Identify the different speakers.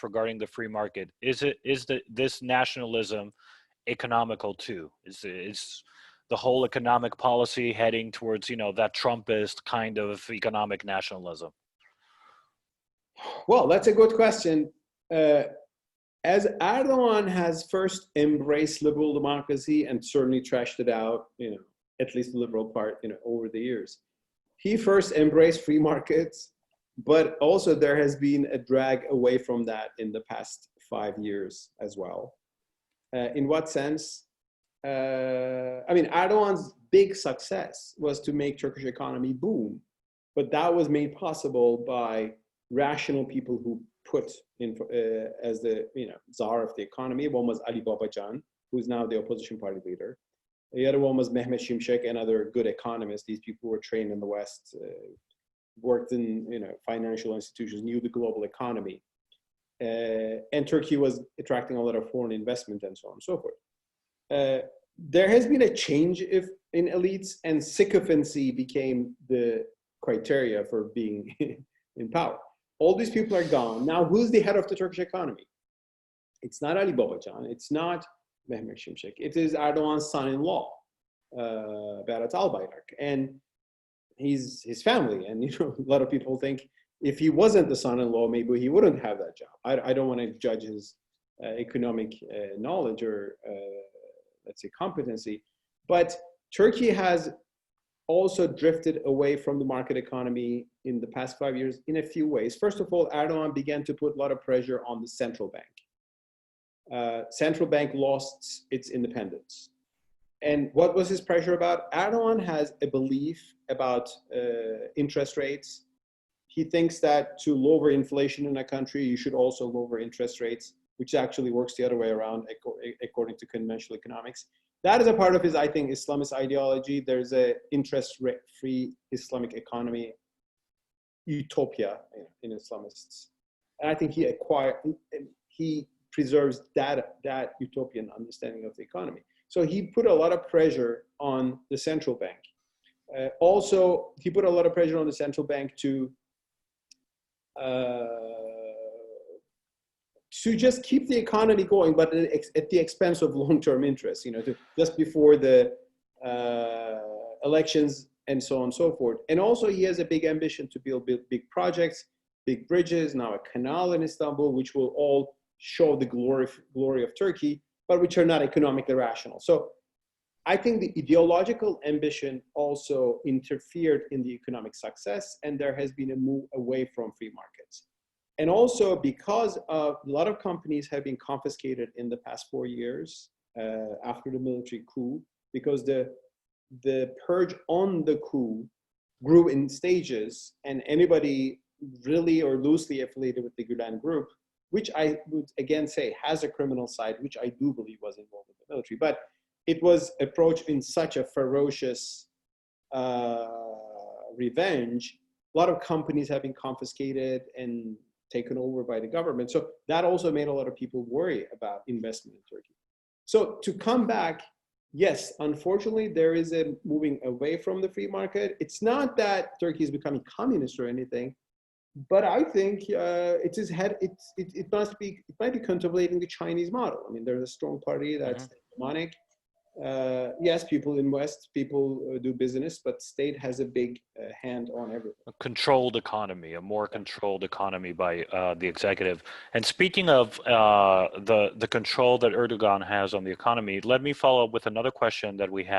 Speaker 1: regarding the free market, this nationalism economical too? Is the whole economic policy heading towards, that Trumpist kind of economic nationalism?
Speaker 2: Well, that's a good question. As Erdogan has first embraced liberal democracy and certainly trashed it out, at least the liberal part, over the years, he first embraced free markets, but also there has been a drag away from that in the past 5 years as well. In what sense? Erdogan's big success was to make Turkish economy boom, but that was made possible by rational people who put in as the czar of the economy. One was Ali Babacan, who's now the opposition party leader. The other one was Mehmet Şimşek, another good economist. These people were trained in the West, worked in financial institutions, knew the global economy, and Turkey was attracting a lot of foreign investment and so on and so forth. There has been a change in elites, and sycophancy became the criteria for being in power. All these people are gone. Now, who's the head of the Turkish economy? It's not Ali Babacan. It's not Mehmet Şimşek. It is Erdogan's son-in-law, Berat Albayrak, and his family. And a lot of people think if he wasn't the son-in-law, maybe he wouldn't have that job. I don't want to judge his economic knowledge or let's say competency, but Turkey has also drifted away from the market economy in the past 5 years in a few ways. First of all, Erdogan began to put a lot of pressure on the central bank. Central bank lost its independence. And what was his pressure about? Erdogan has a belief about interest rates. He thinks that to lower inflation in a country, you should also lower interest rates, which actually works the other way around according to conventional economics. That is a part of his, I think, Islamist ideology. There's a interest-free Islamic economy utopia in Islamists. And I think he preserves that utopian understanding of the economy. So he put a lot of pressure on the central bank. Also, he put a lot of pressure on the central bank to just keep the economy going, but at the expense of long-term interests, just before the elections and so on and so forth. And also he has a big ambition to build big projects, big bridges, now a canal in Istanbul, which will all show the glory of Turkey, but which are not economically rational. So I think the ideological ambition also interfered in the economic success, and there has been a move away from free markets. And also because a lot of companies have been confiscated in the past 4 years after the military coup, because the purge on the coup grew in stages, and anybody really or loosely affiliated with the Gulen group, which I would again say has a criminal side, which I do believe was involved in the military, but it was approached in such a ferocious revenge. A lot of companies have been confiscated and taken over by the government. So that also made a lot of people worry about investment in Turkey. So to come back, yes, unfortunately, there is a moving away from the free market. It's not that Turkey is becoming communist or anything, but I think it might be contemplating the Chinese model. I mean, there's a strong party that's demonic. Yes, people in West, people do business, but state has a big hand on everything.
Speaker 1: A controlled economy, a more controlled economy by the executive. And speaking of the control that Erdogan has on the economy, let me follow up with another question that we have.